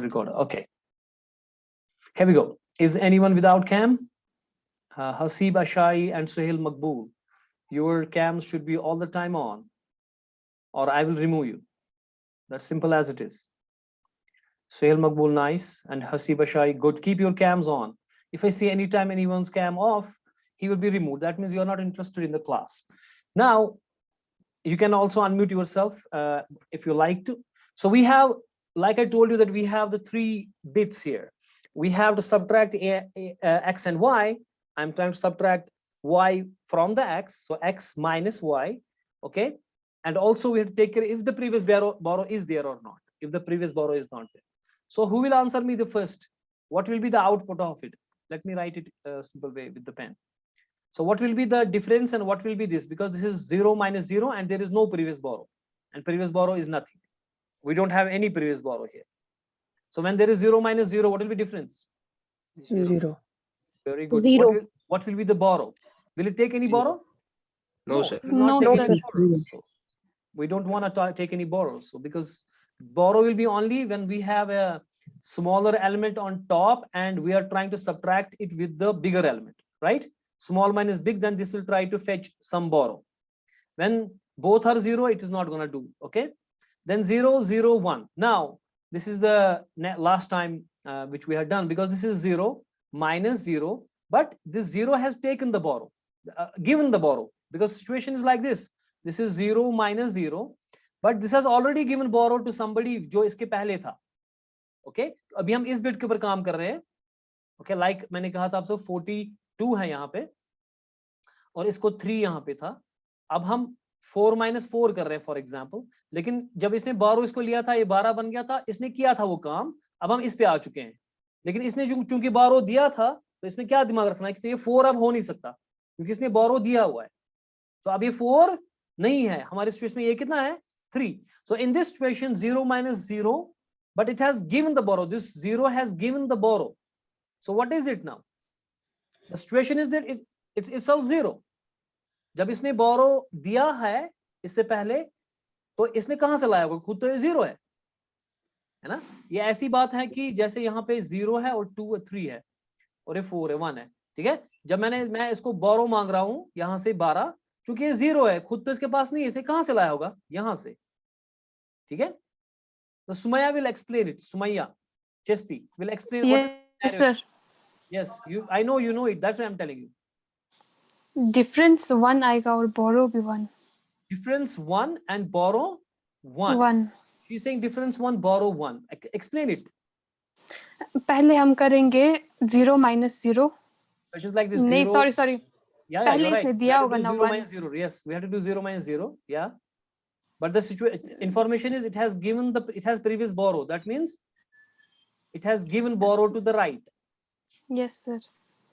Recorder. Okay. Here we go. Is anyone without cam? Hasib Ashai and Suhail Makbul. Your cams should be all the time on, or I will remove you. That's simple as it is. Suhail Makbul, nice. And Hasib Ashai, good. Keep your cams on. If I see anytime anyone's cam off, he will be removed. That means you're not interested in the class. Now, you can also unmute yourself if you like to. So we have, like I told you, that we have the 3 bits here. We have to subtract x and y. I'm trying to subtract y from the x, so x minus y, okay? And also we have to take care if the previous borrow is there or not, if the previous borrow is not there. So who will answer me the first? What will be the output of it? Let me write it a simple way with the pen. So what will be the difference and what will be this? Because this is 0 minus 0 and there is no previous borrow, and previous borrow is nothing. We don't have any previous borrow here. So when there is 0 minus 0, what will be difference? 0. Very good. 0. What will be the borrow? Will it take any borrow? No, sir. It will not No, take any sir. borrow. So we don't want to take any borrow. So because borrow will be only when we have a smaller element on top and we are trying to subtract it with the bigger element, right? Small minus big, then this will try to fetch some borrow. When both are 0, it is not going to do. Okay. Then 0, 0, 1. Now, this is the last time which we had done, because this is 0 minus 0, but this 0 has taken the borrow, given the borrow, because situation is like this. This is 0 minus 0, but this has already given borrow to somebody जो इसके पहले था. Okay, अभी हम इस bit के ऊपर काम कर रहे हैं. Okay, like मैंने कहा था आपसे 42 है यहाँ पे और इसको 3 यहाँ पे था. अब हम 4 minus 4 कर रहे हैं फॉर एग्जाम्पल, लेकिन जब इसने बारो इसको लिया था ये 12 बन गया था, इसने किया था वो काम. अब हम इस पे आ चुके हैं, लेकिन इसने चूंकि बारो दिया था तो इसमें क्या दिमाग रखना है कि तो ये 4 अब हो नहीं सकता क्योंकि इसने बारो दिया हुआ है. तो अब ये 4 नहीं है हमारे सिचुएशन में. ये कितना है? 3. So in this situation 0 minus 0, but it has given the borrow. This 0 has given the borrow. So what is it now? The situation is that it's itself 0. जब इसने बोरो दिया है इससे पहले तो इसने कहां से लाया होगा? खुद तो ये 0 है ना. ये ऐसी बात है कि जैसे यहाँ पे 0 है और 2 3 है और ये 4 है 1 है. ठीक है, जब मैं इसको बोरो मांग रहा हूं यहाँ से 12, क्योंकि ये 0 है, खुद तो इसके पास नहीं है, इसने कहां से लाया होगा? यहाँ से. ठीक है, तो Sumaiya will explain it. Sumaya Chesti will explain. Yes, sir. Yes, I know you know it. That's why I'm telling you. Difference 1 आएगा और borrow भी 1. Difference 1 and borrow 1. 1. She's saying difference 1, borrow 1. Explain it. पहले हम करेंगे 0 minus 0. It is like this. नहीं, 0. sorry. Yeah, पहले you're right. इसने We दिया have to होगा do ना 0 1. minus 0. Yes, we have to do 0 minus 0. Yeah. But the information is it has previous borrow. That means it has given borrow to the right. Yes, sir.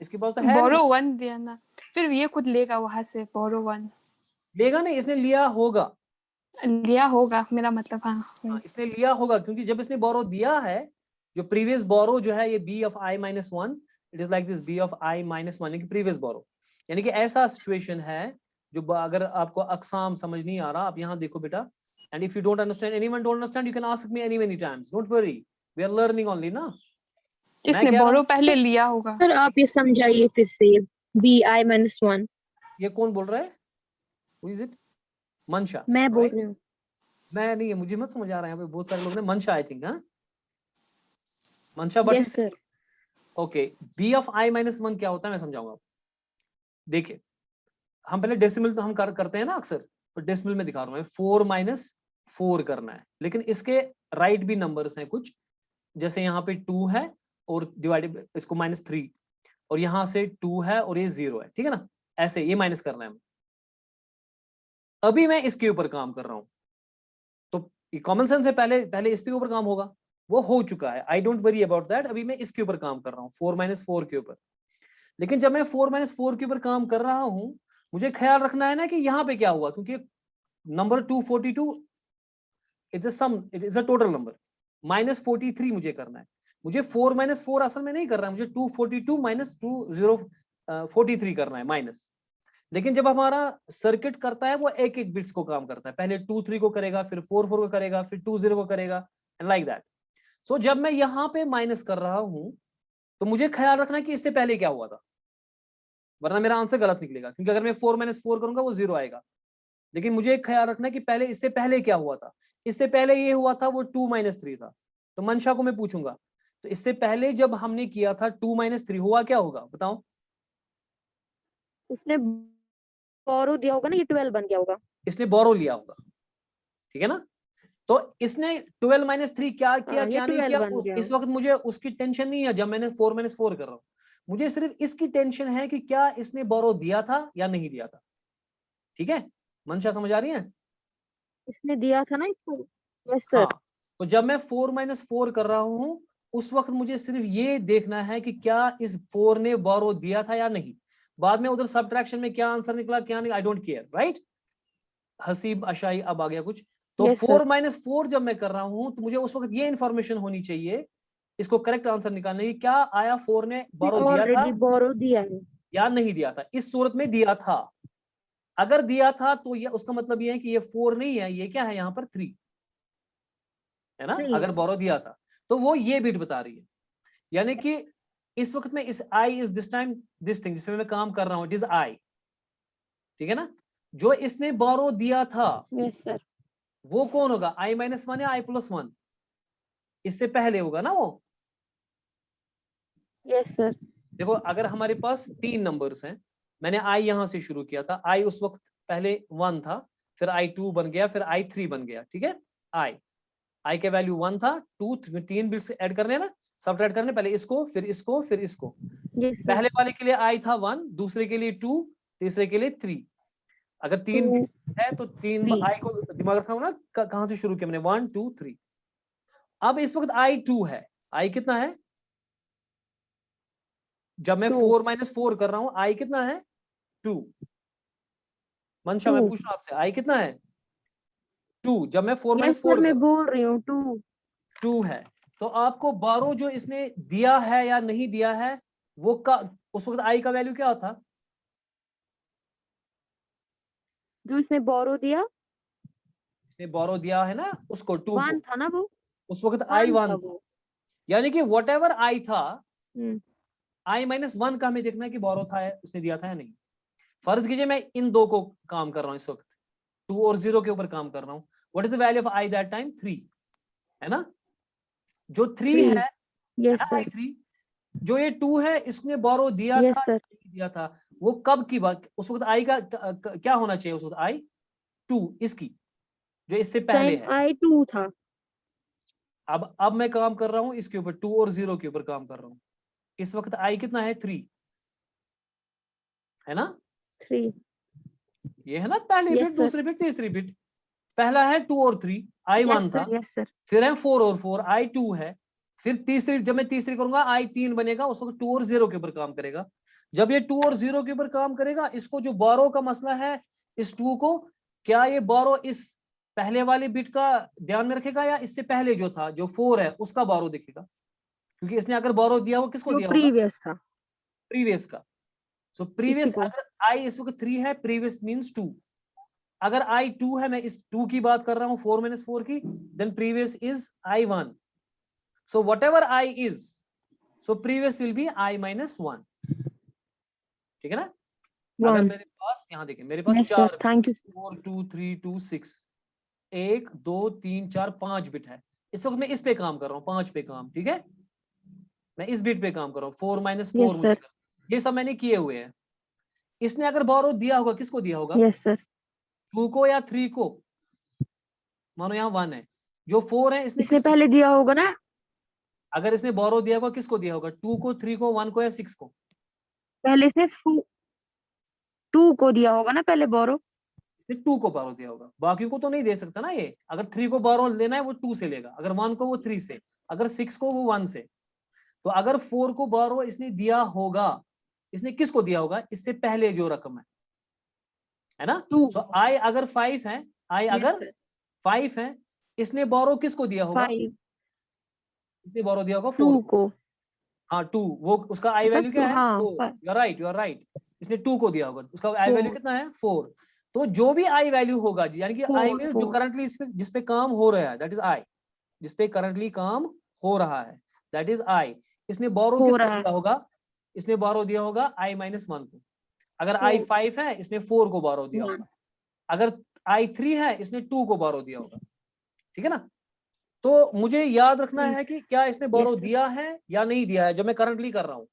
इसके पास तो है borrow 1 दिया ना, फिर ये खुद लेगा वहां से. borrow 1 लेगा नहीं, इसने लिया होगा. लिया होगा मेरा मतलब. हाँ, इसने लिया होगा क्योंकि जब इसने बोरो दिया है, जो प्रीवियस बोरो जो है ये b of i minus 1, it is like this b of i minus 1, यानी कि प्रीवियस बोरो. यानी कि ऐसा सिचुएशन है जो अगर आपको अकसाम समझ नहीं आ रहा, आप यहाँ देखो बेटा. And if you don't understand, anyone don't understand, you can ask me any many times. Don't worry, we are learning only ना. इसने borrow पहले लिया होगा. सर आप ये समझाइए फिर से. bi minus 1. ये कौन बोल रहा है? Who is it? मंशा. मैं बोल रही हूँ. मैं नहीं है, मुझे मत समझ आ रहा है. यहाँ पे बहुत सारे लोग ने मंशा, आई थिंक. हाँ, मंशा. But yes sir. Okay, b of i minus 1 क्या होता है मैं समझाऊंगा. देखिए, हम पहले डेसिमल तो हम करते हैं ना अक्सर, तो डेसिमल में दिखा रहा हूं मैं. 4 minus 4 करना है, लेकिन इसके राइट भी नंबर्स हैं कुछ. जैसे यहाँ पे 2 है और डिवाइडेड इसको -3, और यहाँ से 2 है और ये 0 है. ठीक है ना, ऐसे ये माइनस करना है. अभी मैं इसके ऊपर काम कर रहा हूं, तो ये कॉमन सेंस से पहले इसके ऊपर काम होगा, वो हो चुका है. I don't worry about that. अभी मैं इसके ऊपर काम कर रहा हूँ 4 minus 4 के ऊपर. लेकिन जब मैं 4 minus 4 के ऊपर काम कर रहा हूं, मुझे ख्याल रखना है ना कि यहाँ पे क्या हुआ, क्योंकि number 242 it's a sum, it is a total number. -43 मुझे करना है. मुझे 4 minus 4 असल में नहीं कर रहा है, मुझे 242 minus 2043 करना है माइनस. लेकिन जब हमारा सर्किट करता है वो एक एक बिट्स को काम करता है. पहले 2 3 को करेगा, फिर 4 4 को करेगा, फिर 2 0 को करेगा, एंड लाइक दैट. सो जब मैं यहाँ पे माइनस कर रहा हूं तो मुझे ख्याल रखना कि इससे पहले क्या हुआ था, वरना मेरा आंसर गलत निकलेगा, क्योंकि अगर मैं 4 - 4 करूंगा वो 0 आएगा। लेकिन मुझे एक ख्याल रखना कि पहले इससे पहले क्या हुआ था। इससे पहले ये हुआ था वो 2 - 3 था। तो मंशा को मैं पूछूंगा, तो इससे पहले जब हमने किया था 2 - 3 हुआ क्या होगा बताओ। उसने बोरो दिया होगा ना, ये 12 बन गया होगा। इसने बोरो लिया होगा, ठीक है ना। तो इसने 12 - 3 क्या किया हाँ, ये क्या नहीं 12 किया, बन गया। इस वक्त मुझे उसकी टेंशन नहीं है जब मैंने 4 - 4 कर रहा हूं। मुझे सिर्फ इसकी टेंशन है कि क्या इसने बोरो दिया था या नहीं दिया था। ठीक है, मंशा समझ आ रही है। इसने दिया था ना इसको। Yes sir. हाँ, तो जब मैं 4 - 4 कर रहा हूं उस वक्त मुझे सिर्फ ये देखना है कि क्या इस 4 ने बोरो दिया था या नहीं। बाद में उधर सब्ट्रैक्शन में क्या आंसर निकला क्या नहीं, I don't care, right. Haseeb Ashai अब आ गया कुछ। तो यस 4 सर। - 4 जब मैं कर रहा हूं तो मुझे उस वक्त ये इंफॉर्मेशन होनी चाहिए, इसको करेक्ट आंसर निकालने की, क्या आया 4 ने बोरो दिया था ऑलरेडी बोरो दिया है। या नहीं दिया था। इस सूरत में दिया था, अगर दिया था तो ये उसका मतलब ये है कि ये 4 नहीं है, ये क्या है यहाँ पर 3 है ना। 3। अगर बोरो दिया था तो वो ये बिट बता रही है, यानी कि इस वक्त में इस I is this time this thing जिसपे मैं काम कर रहा हूं, इट इज आई, ठीक है ना। जो इसने बोरो दिया था यस सर। वो कौन होगा, i - 1 या i+1, इससे पहले होगा ना वो। Yes sir. देखो अगर हमारे पास 3 नंबर्स हैं, मैंने i यहां से शुरू किया था, i उस वक्त पहले 1 था, फिर i2 बन गया, फिर i3 बन गया, ठीक है। i के वैल्यू 1 था, 2 3 बिट्स ऐड करने हैं ना, सबट्रैक्ट करने, पहले इसको फिर इसको फिर इसको। Yes sir. पहले वाले के लिए i था 1, दूसरे के लिए 2, तीसरे के लिए 3। अगर 3 2 बिट्स है तो 3 3। i को दिमाग रखना होगा ना, कहां से शुरू किया मैंने, 1 2 3। अब इस वक्त i2 है, i कितना है, जब मैं 2 4 - 4 कर रहा हूं i कितना है 2। मंशा मैं 2। पूछ रहा हूं आपसे, i कितना है 2, जब मैं 4 यस - सर, 4 कर मैं रहा बोल रही हूँ 2। हूं 2 है। तो आपको बारो जो इसने दिया है या नहीं दिया है वो का, उस वक्त i का वैल्यू क्या था, जो इसने बोरो दिया इसने बोरो दिया है ना उसको 2 1 को, था ना वो। उस वक्त i 1 था 1 था। वो। यानी कि वट एवर i था, हम्म। i - 1 का हमें देखना है कि बोरो था उसने दिया था या नहीं। फर्ज कीजिए मैं इन दो को काम कर रहा हूं इस वक्त, 2 और 0 के ऊपर काम कर रहा हूं। What is the value of i that time 3, है ना। जो 3 3। है यस ना सर। i3, जो ये 2 है इसने बोरो दिया यस था सर। नहीं दिया था। वो कब की बात, उस वक्त i का क्या होना चाहिए उस वक्त i2 इसकी, जो इससे पहले टाइम है। I2 था। अब मैं काम कर रहा हूं इसके ऊपर, 2 और 0 के ऊपर काम कर रहा हूं। इस वक्त i कितना है 3, है ना। 3। ये है ना पहली यस बिट, सर। दूसरी बिट, तीसरी बिट। पहला है 2 और 3, यस i1 था, सर। Yes sir. फिर है 4 और 4, i2 है। फिर तीसरी, जब मैं तीसरी करूंगा i3 बनेगा, उस वक्त 2 और 0 के ऊपर काम करेगा। जब ये 2 और 0 के ऊपर काम करेगा, इसको जो बोरो का मसला है इस 2 को, क्या ये बोरो इस पहले वाली बिट का ध्यान में रखेगा या इससे पहले जो था जो 4 है उसका बोरो दिखेगा, क्योंकि इसने अगर बोरो दिया हो किसको जो दिया होगा, प्रीवियस था प्रीवियस का। सो इसी प्रीवियस, को। अगर i इस वक्त 3 है, प्रीवियस मींस 2। अगर i2 है, मैं इस 2 की बात कर रहा हूं 4 - 4 की, then previous is i1। So whatever I is, so previous will be I - 1, ठीक है ना। अगर 1। मेरे पास यहाँ देखिए, मेरे पास yes sir, 4 bits, thank you. 4 2 3 2 6, 1 2 3 4 5 bit है। इस वक्त मैं इस पे काम कर रहा हूँ, 5 पे काम, ठीक है। मैं इस बिट पे काम कर रहा हूँ, 4 - 4 यस मुझे सर। ये सब मैंने किए हुए हैं। इसने अगर बोरो दिया होगा किसको दिया होगा, यस सर। 2 को या 3 को। मानो यहाँ 1 है, जो 4 है इसने इसने किसको, पहले दिया होगा ना। अगर इसने बोरो दिया होगा किसको दिया होगा, 2 को 3 को 1 को या 6 को। पहले इसने 2 को दिया होगा ना पहले बोरो। इसने 2 को बोरो दिया होगा, बाकी को तो नहीं दे सकता ना ये। अगर 3 को बोरो लेना है वो 2 से लेगा, अगर 1 को वो 3 से, अगर 6 को वो 1 से। तो अगर 4 को बोरो इसने दिया होगा, इसने किसको दिया होगा, इससे पहले जो रकम है ना। 2। सो आई अगर 5 है, आई यस अगर सर। 5 है, इसने बोरो किसको दिया होगा, 5। इसने बोरो दिया होगा 4 2 को। को। हाँ 2, वो उसका आई मतलब वैल्यू क्या 2। है हाँ 4, you are right, you are right. इसने 2 को दिया होगा, उसका आई वैल्यू 4। कितना है 4। तो जो भी आई वैल्यू होगा, यानी कि आई 4 में जो 4। करंटली जिस पे काम हो रहा है दैट इज आई, जिस पे करंटली काम हो रहा है, दैट इज आई। इसने बोरो हो किसको रहा है। दिया होगा? इसने बोरो दिया होगा i माइनस 1 को। अगर तो i 5 है, इसने 4 को बोरो दिया वन। होगा। अगर i 3 है, इसने 2 को बोरो दिया होगा। ठीक है ना? तो मुझे याद रखना है कि क्या इसने बोरो Yes, sir. दिया है या नहीं दिया है, जब मैं करंटली कर रहा हूं।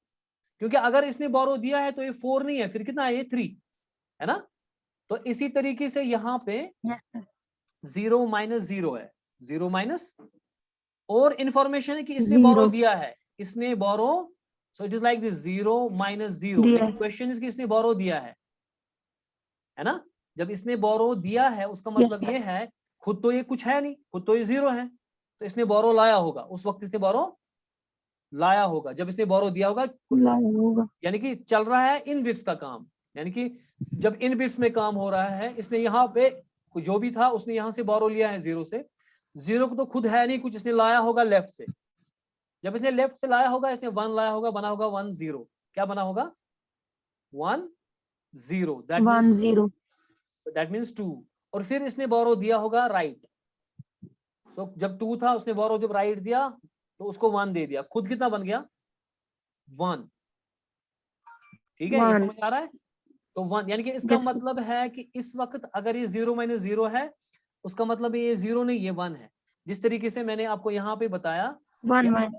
क्योंकि अगर इसने बोरो दिया है तो ये 4 नहीं है, फिर कितना है? ये 3 है ना? तो इसी तरीके से यहाँ पे Yes, sir. 0 माइनस 0 है, 0 माइनस, और इंफॉर्मेशन है कि इसने बोरो Zero. दिया है, इसने borrow, so it is like this 0 minus 0। दिया लेकिन है। क्वेश्चन इज कि इसने बोरो दिया है ना? जब इसने बोरो दिया है उसका Yes, मतलब sir. ये है, खुद तो ये कुछ है नहीं, खुद तो ये 0 है, तो इसने बोरो लाया होगा, उस वक्त इसने बोरो लाया होगा जब इसने बोरो दिया होगा। लाया होगा। यानी कि चल रहा है इन बिट्स का काम, यानी कि जब इन बिट्स में काम हो रहा है, इसने यहाँ पे जो भी था उसने यहाँ से बोरो लिया है 0 से। 0 को तो खुद है नहीं कुछ, इसने लाया होगा लेफ्ट से। जब इसने लेफ्ट से लाया होगा, इसने 1 लाया होगा, बना होगा 1 0। क्या बना होगा? 1 0। One zero. That means 2। और फिर इसने बोरो दिया होगा राइट। सो जब 2 था, उसने बोरो जब राइट दिया तो उसको 1 दे दिया, खुद कितना बन गया? 1। ठीक है, ये One. समझ आ रहा है? तो 1 यानी कि इसका Yes, sir. मतलब है कि इस वक्त अगर ये 0 माइनस 0 है, उसका मतलब ये 0 नहीं, ये 1 है। जिस तरीके से मैंने आपको यहाँ पे बताया One कि one.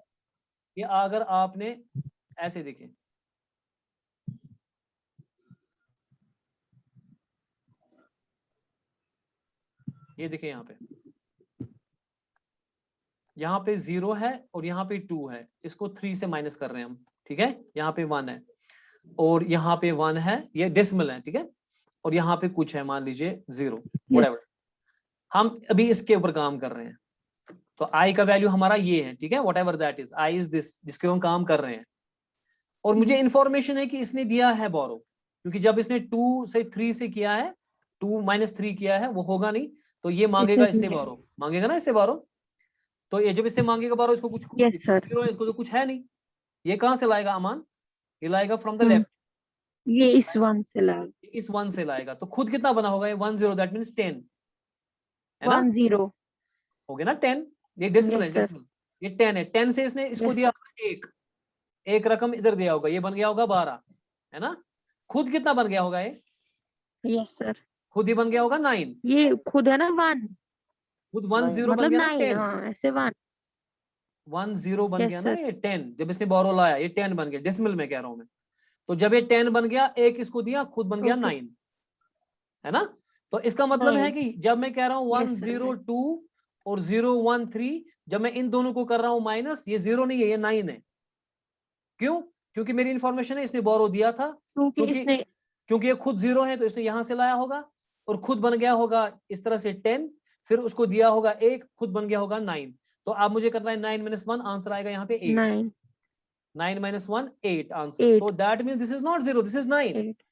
ये अगर आपने ऐसे देखें, ये देखें यहाँ पे 0 है और यहाँ पे 2 है, इसको 3 से माइनस कर रहे हैं हम। ठीक है, यहाँ पे 1 है और यहाँ पे 1 है, ये डेसिमल है। ठीक है, और यहाँ पे कुछ है, मान लीजिए 0, व्हाटएवर। हम अभी इसके ऊपर काम कर रहे हैं, तो i का वैल्यू हमारा ये है। ठीक है, whatever that is, i is this, जिसके हम काम कर रहे हैं। और मुझे इंफॉर्मेशन है कि इसने दिया है बोरो, क्योंकि जब इसने 2 से 3 से किया है, 2 माइनस 3 किया है, वो होगा नहीं, तो ये मांगेगा इससे बोरो, मांगेगा ना इससे बोरो। तो ये जब इससे मांगेगा बोरो, इसको कुछ Yes, sir. 0 है, इसको तो कुछ है नहीं, ये कहां से लाएगा अमान? ये लाएगा फ्रॉम द लेफ्ट, ये इस one से लाया। इस 1 से लाएगा। तो खुद कितना बना होगा? ये 1 0, दैट मीन्स 10 है ना? 1 0. हो गया ना 10? ये डेसिमल है, Yes, sir. डेसिमल। ये 10 है, 10 से इसने इसको Yes. दिया एक रकम इधर दिया होगा, ये बन गया होगा 12 है ना? खुद कितना बन गया होगा? ये Yes, sir. खुद ही बन गया होगा 9। ये खुद है ना 1. खुद 1 0 बन मतलब गया ना 9. 10, हाँ, ऐसे 1. 1 0 बन Yes, गया ना sir. ये 10। जब इसने बोरो लाया, ये 10 बन गया, डेसिमल में कह रहा हूं मैं। तो जब ये 10 बन गया, एक इसको दिया, खुद बन गया Okay. 9 है ना? तो इसका मतलब है 9. कि जब मैं कह रहा हूँ 1 Yes, sir. 0 2 और 0 1 3, जब मैं इन दोनों को कर रहा हूं माइनस, ये 0 नहीं है, ये 9 है। क्यों? क्योंकि मेरी इंफॉर्मेशन है इसने बोरो दिया था, क्योंकि क्योंकि इसने क्योंकि ये खुद 0 है तो इसने यहां से लाया होगा, और खुद बन गया होगा इस तरह से 10, फिर उसको दिया होगा एक, खुद बन गया होगा 9। तो आप मुझे करना है 9 माइनस 1, आंसर आएगा यहाँ पे 8। 9. 9 माइनस 1 8 आंसर। 8. तो that means this is not 0, this is 9। 8.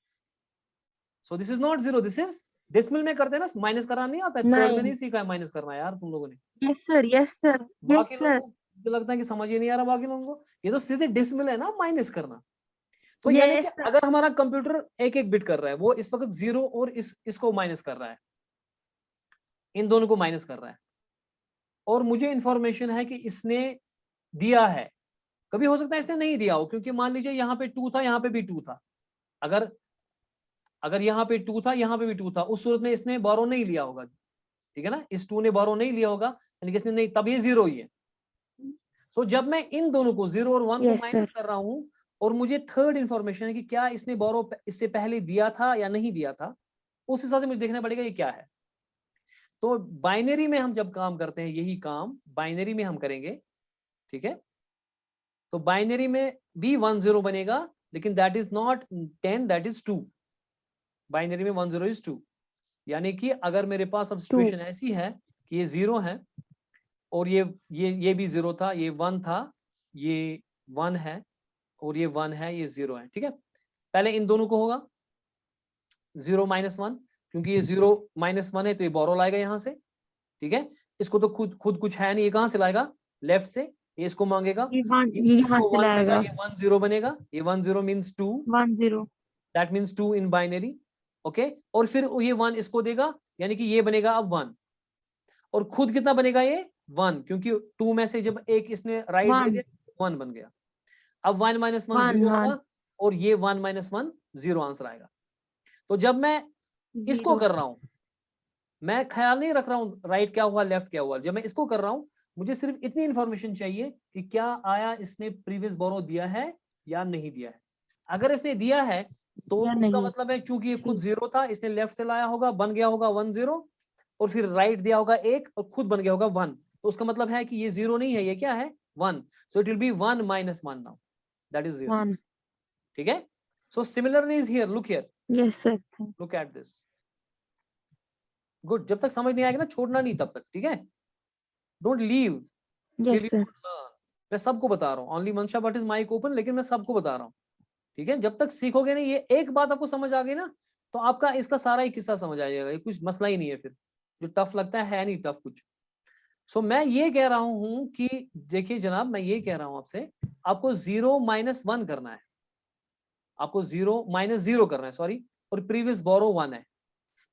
So this is not 0, this is decimal में करते हैं ना, माइनस करना नहीं आता है, थर्ड में 9. नहीं सीखा है माइनस करना यार तुम लोगों ने। Yes, sir. Yes, sir. Yes, बाकी sir. लोगों को मुझे लगता है कि समझ ही नहीं आ रहा बाकी लोगों को, ये तो सीधे डेसिमल है ना, माइनस करना। तो यानी कि Yes, sir. अगर हमारा कंप्यूटर एक एक बिट कर रहा है, वो इस वक्त 0 और इसको माइनस कर रहा है, इन दोनों को माइनस कर रहा है, और मुझे इंफॉर्मेशन है कि इसने दिया है। कभी हो सकता है इसने नहीं दिया हो, क्योंकि मान लीजिए यहाँ पे 2 था, यहाँ पे भी 2 था। अगर अगर यहाँ पे 2 था, यहाँ पे भी 2 था, उस सूरत में इसने बोरो नहीं लिया होगा। ठीक है ना, इस 2 ने बोरो नहीं लिया होगा, यानी कि इसने नहीं, तब ये 0 ही है। सो जब मैं इन दोनों को 0 और 1 को Yes, माइनस sir. कर रहा हूं, और मुझे थर्ड इंफॉर्मेशन है कि क्या इसने बोरो इससे पहले दिया था या नहीं दिया था, उस हिसाब से मुझे देखना पड़ेगा ये क्या है। तो बाइनरी में हम जब काम करते हैं, यही काम बाइनरी में हम करेंगे। ठीक है, तो बाइनरी में भी 1 0 बनेगा, लेकिन that is not 10, that is 2। Binary में 1 0 इज 2। यानी कि अगर मेरे पास अब 2. सिचुएशन ऐसी है कि ये 0 है, और ये भी 0 था, ये 1 था, ये 1 है, और ये 1 है, ये 0 है। ठीक है, पहले इन दोनों को होगा 0 माइनस 1, क्योंकि ये 0 माइनस 1 है तो ये बोरो लाएगा यहाँ से। ठीक है, इसको तो खुद कुछ है नहीं, ये कहाँ से लाएगा? लेफ्ट से। ये इसको मांगेगा, ये ये यहाँ इसको से 1 देगा, लाएगा. ये 1 0 बनेगा, ये 1 0 means 2, 1 0. That means 2 in binary. Okay, और फिर ये 1 इसको देगा, यानी कि ये बनेगा अब 1, और खुद कितना बनेगा? ये 1, क्योंकि 2 में से जब एक इसने राइट दे One. दिया 1 बन गया। अब 1 माइनस 1 One, 0 one. होगा और ये 1 माइनस 1 0 आंसर आएगा। तो जब मैं इसको Zero. कर रहा हूं, मैं ख्याल नहीं रख रहा हूं राइट क्या हुआ लेफ्ट क्या हुआ। जब मैं इसको कर रहा हूं मुझे सिर्फ इतनी इंफॉर्मेशन चाहिए कि क्या आया इसने प्रीवियस बोरो दिया है या नहीं दिया है। अगर इसने दिया है तो या उसका नहीं। मतलब है चूंकि ये खुद ठीक। 0 था, इसने लेफ्ट से लाया होगा, बन गया होगा 1 0 और फिर राइट दिया होगा 1 और खुद बन गया होगा 1। तो उसका मतलब है कि ये 0 नहीं है, ये क्या है 1। So it will be 1 minus 1 now, that is 0। One. ठीक है। So similarly is here, look here, Yes, sir. Look at this. Good. जब तक समझ नहीं आएगा ना छोड़ना नहीं तब तक, ठीक है। Don't leave Yes, till you sir. Learn. मैं सबको बता रहा हूँ, ओनली मंशा बट इज माइक ओपन, लेकिन मैं सबको बता रहा हूँ, ठीक है। जब तक सीखोगे नहीं, ये एक बात आपको समझ आ गई ना तो आपका इसका सारा ही किस्सा समझ आ जाएगा, ये कुछ मसला ही नहीं है फिर। जो टफ लगता है नहीं टफ कुछ। सो मैं ये कह रहा हूं कि देखिए जनाब, मैं ये कह रहा हूं आपसे, आपको 0 माइनस 1 करना है, आपको 0 माइनस 0 करना है, सॉरी, और प्रीवियस बोरो 1 है।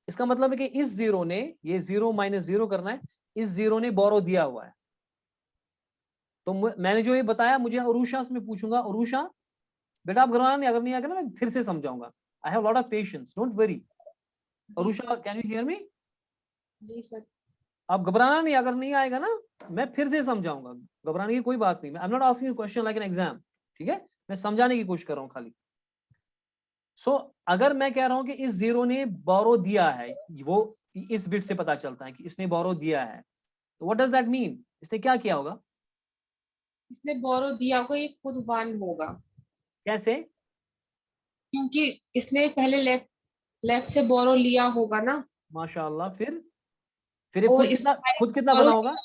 इसका मतलब है कि इस 0 ने, ये 0 माइनस 0 करना है, इस 0 ने बोरो दिया हुआ है। तो मैंने जो ये बताया, मुझे अरूषा से मैं पूछूंगा, अरूषा बेटा आप घबराना नहीं, अगर नहीं आएगा ना मैं फिर से समझाऊंगा। I have lot of patience, don't worry. Arusha can you hear me? जी सर। आप घबराना नहीं, अगर नहीं आएगा ना मैं फिर से समझाऊंगा, घबराने की कोई बात नहीं। I am not asking you question like an exam, ठीक है, मैं समझाने की कोशिश कर रहा हूँ खाली। सो अगर मैं कह रहा हूं कि इस 0 ने बोरो दिया है, वो इस बिट से पता चलता है कि इसने बोरो दिया है, तो व्हाट डज दैट मीन, इसने क्या किया होगा? इसने बोरो दिया होगा, ये खुद 1 होगा कैसे? क्योंकि इसने पहले लेफ्ट लेफ्ट से बोरो लिया होगा ना, माशाअल्लाह। फिर ये और खुद इस कितना, खुद कितना बोरो बना होगा?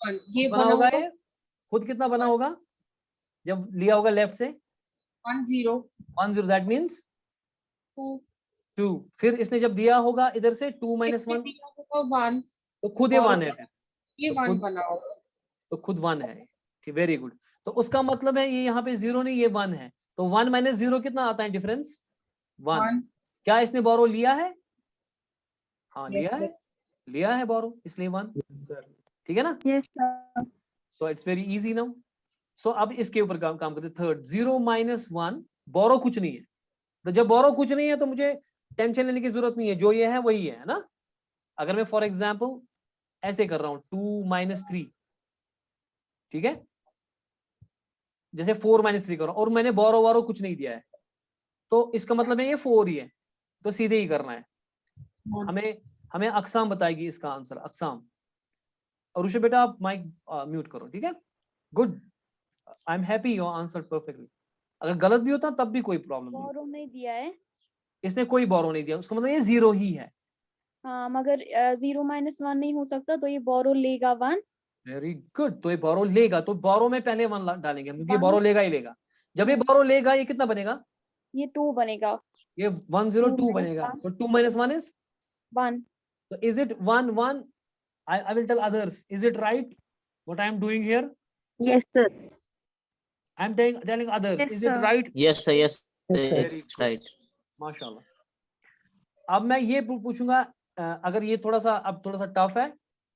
ये खुद बना बना होगा, होगा ये खुद कितना बना होगा जब लिया होगा लेफ्ट से? 1 0 1 0, दैट मीन्स 2। 2। फिर इसने जब दिया होगा इधर से 2 माइनस इसने 1, दिया होगा 1, तो खुद ये बोरो 1 है फिर, ये तो 1 खुद, बना होगा। तो खुद 1 है। ठीक, वेरी गुड। तो उसका मतलब है ये यहाँ पे 0 नहीं, ये 1 है। तो 1 माइनस 0 कितना आता है डिफरेंस? 1। 1। क्या इसने बोरो लिया है? हाँ यस लिया है, सर। लिया है बोरो, इसलिए 1। ठीक है ना। Yes, sir. So it's very easy now. So अब इसके ऊपर काम करते। थर्ड, 0 माइनस 1, बोरो कुछ नहीं है। तो जब बोरो कुछ नहीं है तो मुझे टेंशन लेने की जरूरत नहीं है, जो ये है वही है ना। अगर मैं फॉर एग्जाम्पल ऐसे कर रहा हूं 2 माइनस 3, ठीक है, जैसे 4 माइनस 3 कर रहा हूं और मैंने बोरो वारो कुछ नहीं दिया है, तो इसका मतलब है ये 4 ही है, तो सीधे ही करना है। हमें हमें अकसाम बताएगी इसका आंसर, अकसाम। और उसे बेटा आप माइक म्यूट करो, ठीक है। Good, I am happy you answer perfectly. अगर गलत भी होता तब भी कोई प्रॉब्लम नहीं। बोरो नहीं दिया है। इसने कोई बोरो नहीं दिया, उसका मतलब ये 0 ही है। हाँ, मगर 0 - 1 नहीं हो सकता, तो ये बोरो लेगा 1। Very good. तो ये बोरो लेगा, तो बोरो में पहले 1 डालेंगे क्योंकि ये 1। बोरो लेगा ही लेगा। जब ये हाँ। बोरो लेगा ये कितना बनेगा? ये 2 बनेगा। ये 1 0 2 बनेगा। सो 2 minus 1 is 1। so is it 1 1? I will tell others, is it right what I am doing here? Yes, sir. I am telling others, Yes, is it sir. right? Yes, sir. Yes, sir. Very Yes, good, right. माशाल्लाह। अब मैं ये पूछूंगा, अगर ये थोड़ा सा, अब थोड़ा सा टफ है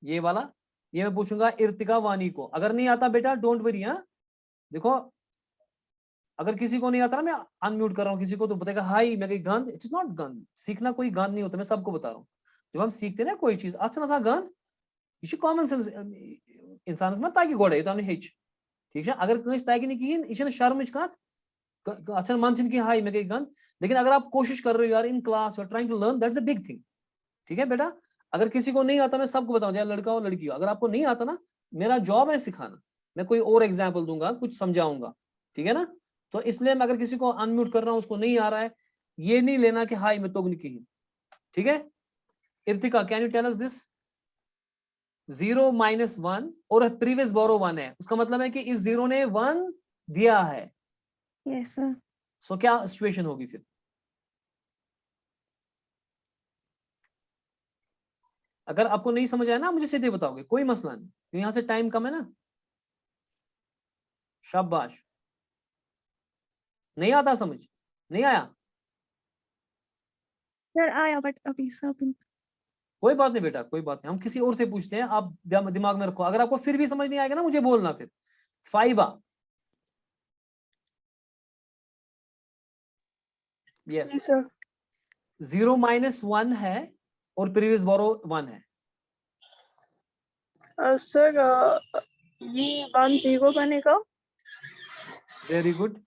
ये वाला, ये मैं पूछूंगा इर्तिका वानी को। अगर नहीं आता बेटा डोंट वरी। हाँ देखो, अगर किसी को नहीं आता ना, मैं अनम्यूट कर रहा हूँ किसी को तो बताएगा हाई, मैं कही गंद, इट्स नॉट गंद। सीखना कोई गंद नहीं होता, मैं सबको बता रहा हूँ। जब हम सीखते ना कोई चीज अच्छा सा गंद, ये कॉमन सेंस इंसान मत ताकि गोड़े तो हेच, ठीक है। अगर कहीं ताकि नहीं की यह शर्म कत अच्छा मन की हाई मैं कही गंद। लेकिन अगर आप कोशिश कर रहे हो यार in class you are trying to learn, that's a big thing, ठीक है बेटा। अगर किसी को नहीं आता मैं सबको बताऊं, चाहे लड़का हो लड़की हो, अगर आपको नहीं आता ना मेरा जॉब है सिखाना। मैं कोई और एग्जाम्पल दूंगा, कुछ समझाऊंगा, ठीक है ना। तो इसलिए मैं अगर किसी को अनम्यूट कर रहा हूं, उसको नहीं आ रहा है, ये नहीं लेना कि हाई मैं तोगनी की, ठीक है। Irtika can you tell us this? 0 minus 1 और प्रीवियस बोरो 1 है, उसका मतलब है कि इस 0 ने 1 दिया है। Yes, sir. सो क्या सिचुएशन होगी फिर? अगर आपको नहीं समझ आया ना मुझे सीधे बताओगे, कोई मसला नहीं, तो यहां से टाइम कम है ना। शाबाश। नहीं आता समझ? नहीं आया? Sir, आया but अभी सब कोई बात नहीं बेटा, कोई बात नहीं, हम किसी और से पूछते हैं, आप दिमाग में रखो। अगर आपको फिर भी समझ नहीं आएगा ना, मुझे बोलना फिर। 5 यस, जी सर। 0 - 1 है और प्रीवियस बोरो 1 है। सर ये 1 0 बनेगा। वेरी गुड,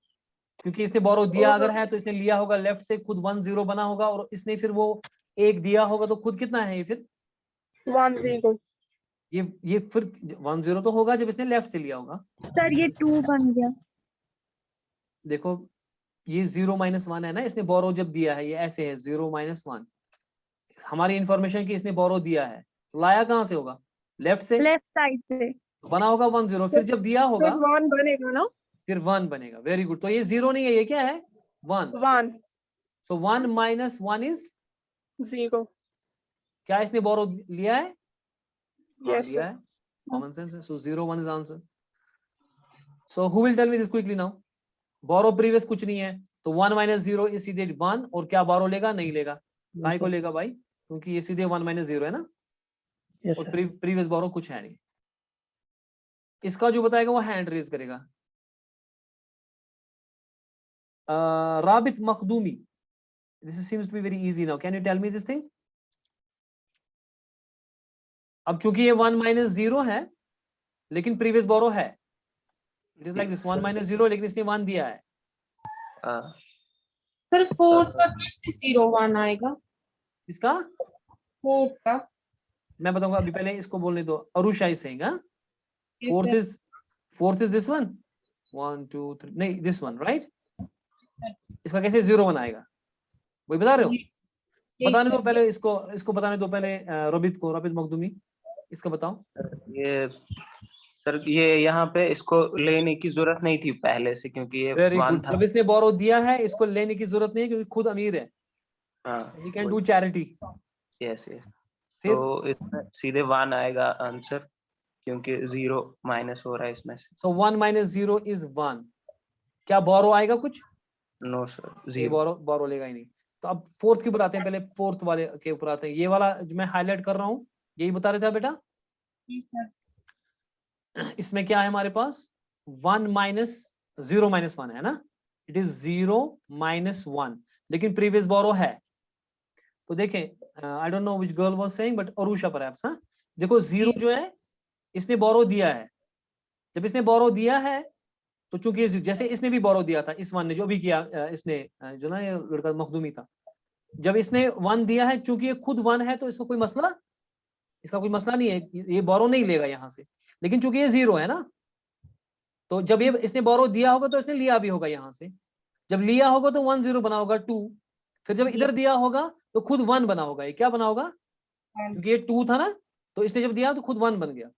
क्योंकि इसने बोरो दिया अगर है तो इसने लिया होगा लेफ्ट से, खुद 1 0 बना होगा, और इसने फिर वो 1 दिया होगा, तो खुद कितना है ये फिर? 1 0। ये फिर 1 0 तो होगा जब इसने लेफ्ट से लिया होगा। सर ये 2 बन गया। देखो ये 0 - 1 है ना, इसने बोरो जब दिया है, ये ऐसे है 0 - 1। हमारी इंफॉर्मेशन की इसने बोरो दिया है, तो लाया कहाँ से होगा? लेफ्ट से, लेफ्ट साइड से। तो बना होगा 1 0। फिर जब दिया होगा सर 1 बनेगा ना। फिर 1 बनेगा। वेरी गुड, तो ये 0 नहीं है, ये क्या है? 1। 1 सो 1 - 1 इज 0। क्या? इसने बोरो लिया है? हाँ यस लिया सर। है, कॉमन सेंस है। So 0 1 is answer. So who will tell me this quickly now? Borrow previous कुछ नहीं है, तो 1 - 0 इज सीधे 1, और क्या बोरो लेगा? नहीं लेगा। काहे को लेगा भाई? क्योंकि ये सीधे 1 - 0 है ना, और प्रीवियस बोरो कुछ है नहीं। इसका जो बताएगा वो हैंड रेज करेगा। Rabit Makhdoomi, this seems to be very easy now, can you tell me this thing? अब चूंकि ये 1 - 0 है, लेकिन प्रीवियस बोरो है, इट इज लाइक दिस 1 - 0, लेकिन इसने 1 दिया है। सर फोर्थ का कैसे 0 1 आएगा? इसका फोर्थ का मैं बताऊंगा, अभी पहले इसको बोलने दो। Arusha is saying, Yes, fourth is this one, 1 2 3, नहीं दिस वन, राइट? sir. इसका कैसे 0 1 आएगा, वही बता रहे हो? Yes, बताने sir. दो पहले इसको बताने दो पहले। रोबित को, रोबित मखदूमी, इसका बताओ। ये सर ये यहाँ पे इसको लेने की जरूरत नहीं थी पहले से, क्योंकि ये वेरी 1 गुड, था। जब इसने बोरो दिया है, इसको लेने की जरूरत नहीं है, क्योंकि खुद अमीर है, he can do charity. Yes yes, फिर तो इसमें सीधे 1 आएगा आंसर, क्योंकि 0 माइनस हो रहा है इसमें से। सो 1 - 0 इज 1। क्या बोरो आएगा कुछ? नो सर, ये 0। बोरो लेगा ही नहीं। तो अब फोर्थ के ऊपर आते हैं, पहले फोर्थ वाले के ऊपर आते हैं। ये वाला जो मैं हाईलाइट कर रहा हूँ, यही बता रहे थे बेटा। Yes, sir. इसमें क्या है हमारे पास? 1 - 0 - 1 है ना, इट इज 0 - 1, लेकिन प्रीवियस बोरो है। तो देखें, I don't know which girl was saying, but Arusha perhaps, हाँ, देखो 0 जो है इसने बोरो दिया है। जब इसने बोरो दिया है, तो चूंकि जैसे इसने भी बोरो दिया था, इस वन ने जो भी किया, इसने जो ना, ये लड़का मखदूमी था, जब इसने 1 दिया है, चूंकि ये खुद 1 है, तो इसका कोई मसला नहीं है, ये बोरो नहीं लेगा यहाँ से। लेकिन चूंकि ये 0 है ना, तो जब ये इसने बोरो दिया होगा तो इसने लिया भी होगा यहाँ से। जब लिया होगा तो 1 0 बना होगा 2। फिर जब इधर Yes. दिया होगा तो खुद 1 बना होगा। ये क्या बना होगा? क्योंकि ये 2 था ना, तो इसने जब दिया तो खुद 1 बन गया।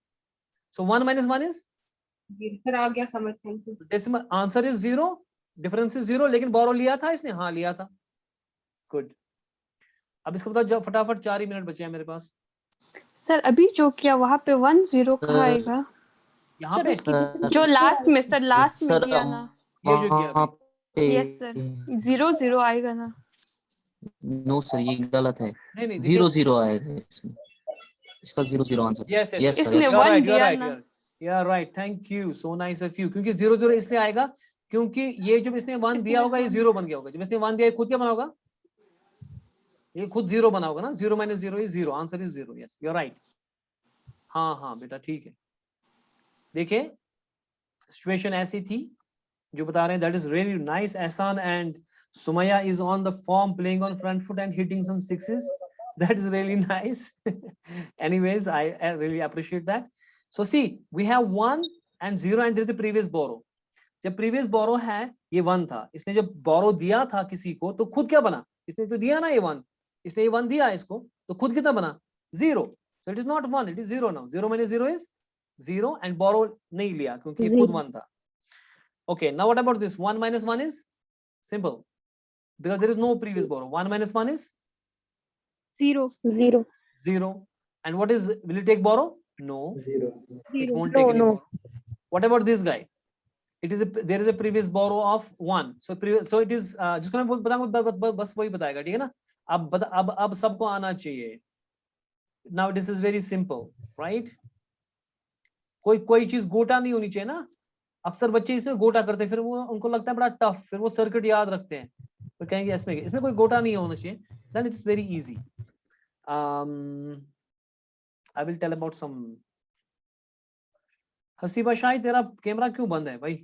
सो 1 - 1 इज सर आ गया समझ में। Decimal, answer is 0, difference is 0, लेकिन बोरो लिया था इसने, हाँ लिया था। गुड। अब इसको बताओ, जब फटाफट 4 ही मिनट बचे हैं मेरे पास। सर अभी जो किया वहाँ पे 1 0 कहाँ आएगा? यहाँ पे जो लास्ट में सर, लास्ट में सर किया ना। ये जो किया अभी, यस सर, 0 0 आएगा ना। नो सर, ये गलत है। नहीं नहीं 0 0 आएगा इसमें, इसका 0 0 answer. Yes yes yes sir, इसने यस यू आर 1 राइट, दिया ना। You are right, thank you, so nice of you. क्योंकि 0 0 इसलिए आएगा क्योंकि ये जब इसने 1 दिया होगा, ये 0 बन गया होगा। जब इसने 1 दिया, ये खुद क्या बना होगा? ये खुद 0 बना होगा ना। 0 - 0 is 0, answer is 0। Yes you are right. हाँ हाँ बेटा ठीक है। देखिए सिचुएशन ऐसी थी जो बता रहे हैं, that is really nice Ehsan, and Sumaiya is on the form, playing on front foot and hitting some sixes, that is really nice. Anyways, I really appreciate that. So see, we have 1 and 0, and there is the previous borrow. जब previous borrow है, ये 1 था, इसने जब borrow दिया था किसी को, तो खुद क्या बना? इसने तो दिया ना ये 1, इसने ये 1 दिया इसको, तो खुद कितना बना? 0. So it is not 1, it is 0 now. 0 - 0 is 0, and borrow नहीं लिया क्योंकि ये खुद 1 था. Okay, now what about this? 1 - 1 is simple because there is no previous borrow. 1 - 1 is 0 0. And what is, will it take borrow? No, it won't take any borrow. What about this guy? It is there is a previous borrow of 1. So it is जिसको मैं बताऊंगा बस वही बताएगा, ठीक है ना? अब सबको आना चाहिए। now this is very simple, right? कोई चीज गोटा नहीं होनी चाहिए ना, अक्सर बच्चे इसमें गोटा करते हैं, फिर वो उनको लगता है बड़ा टफ, फिर वो सर्किट याद रखते हैं, तो कहेंगे इसमें कोई गोटा नहीं होना चाहिए, then it's very easy. I will tell about some. Haseeba शाही, तेरा कैमरा क्यों बंद है भाई?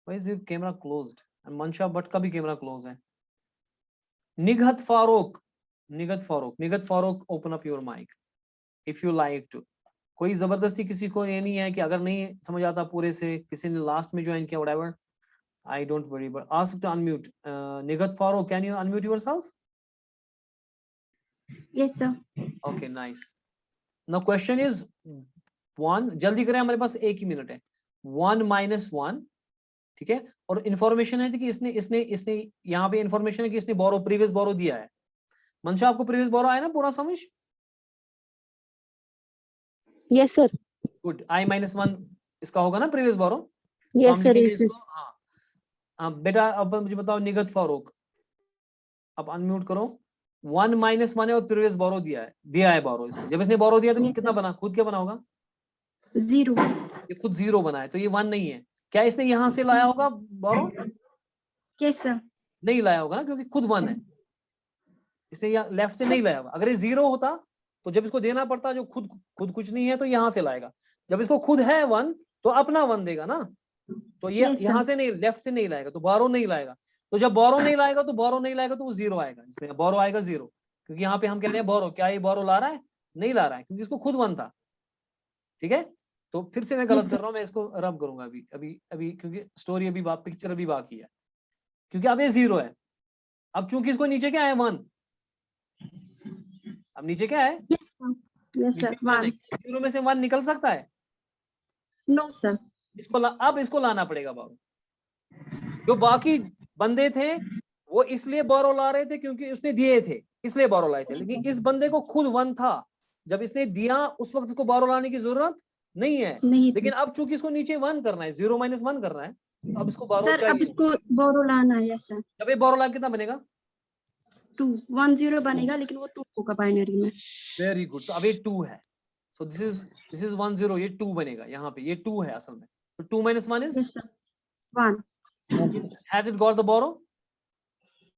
Why is your camera closed? And मंशा भट्ट का भी कैमरा क्लोज है. Nighat Farooq, open up your mic if you like to. कोई जबरदस्ती किसी को ये नहीं है कि अगर नहीं समझ आता पूरे से, किसी ने लास्ट में ज्वाइन किया, whatever, I don't worry, but ask to unmute. Nigat Farooq, can you unmute yourself? Yes, sir. Okay, nice. Now question is 1, जल्दी करें, हमारे पास 1 ही मिनट है. 1 minus 1, ठीक है, और इंफॉर्मेशन है कि इसने यहाँ पे इंफॉर्मेशन है कि इसने प्रीवियस बोरो दिया है. मंशा, आपको प्रीवियस बोरो आया ना पूरा समझ? Yes, sir. Good. I minus 1 इसका होगा ना प्रीवियस बोरो? Yes, sir. Yes, sir. हाँ बेटा, अब मुझे बताओ निगत फारूक, अब अनम्यूट करो. 1 minus 1 है और प्रीवियस बोरो दिया है बोरो इसको. जब इसने बोरो दिया तो Yes, कितना sir. बना, खुद क्या बना होगा? 0. ये खुद 0 बना है, तो ये 1 नहीं है. क्या इसने यहाँ से लाया होगा बोरो? Yes, sir. नहीं लाया होगा ना, क्योंकि खुद 1 है. इसने यहाँ लेफ्ट से नहीं लाया होगा. अगर ये 0 होता तो जब इसको देना पड़ता, जो खुद कुछ नहीं है, तो यहाँ से लाएगा. जब इसको खुद है 1 तो अपना 1 देगा ना, तो ये Yes, sir. यहाँ से नहीं, लेफ्ट से नहीं लाएगा, तो बोरो नहीं लाएगा. तो जब बोरो नहीं लाएगा तो वो 0 आएगा. इसमें बोरो आएगा 0, क्योंकि यहाँ पे हम कह रहे हैं बोरो. क्या ये बोरो ला रहा है? नहीं ला रहा है, क्योंकि इसको खुद 1 था. ठीक है, तो फिर से मैं गलत कर रहा हूँ, मैं इसको रब करूंगा अभी क्योंकि स्टोरी पिक्चर अभी बाकी है, क्योंकि अब ये 0 है. अब चूंकि इसको नीचे क्या है 1, अब नीचे क्या है? Yes, sir. Yes, sir. 1. 0 में से 1 निकल सकता है? No, sir. अब इसको लाना पड़ेगा बोरो. जो बाकी बंदे थे वो इसलिए बोरो ला रहे थे क्योंकि उसने दिए थे, इसलिए बोरो लाए थे. लेकिन इस बंदे को खुद 1 था, जब इसने दिया उस वक्त इसको बोरो लाने की जरूरत नहीं है. नहीं. लेकिन अब चूंकि इसको नीचे 1 करना है, 0 minus 1 करना है, तो अब इसको बोरो Sir, अब चाहिए. इसको बोरो लाना है. Yes, sir. जब ये बोरो ला कितना बनेगा? 2. 1 0 बनेगा, लेकिन वो 2 होगा बाइनरी में. Very good. तो अब ये 2 है, सो दिस इज 1 0, ये 2 बनेगा. यहाँ पे ये 2 है असल में. तो 2 minus 1 is Yes, sir. 1. has it got the borrow?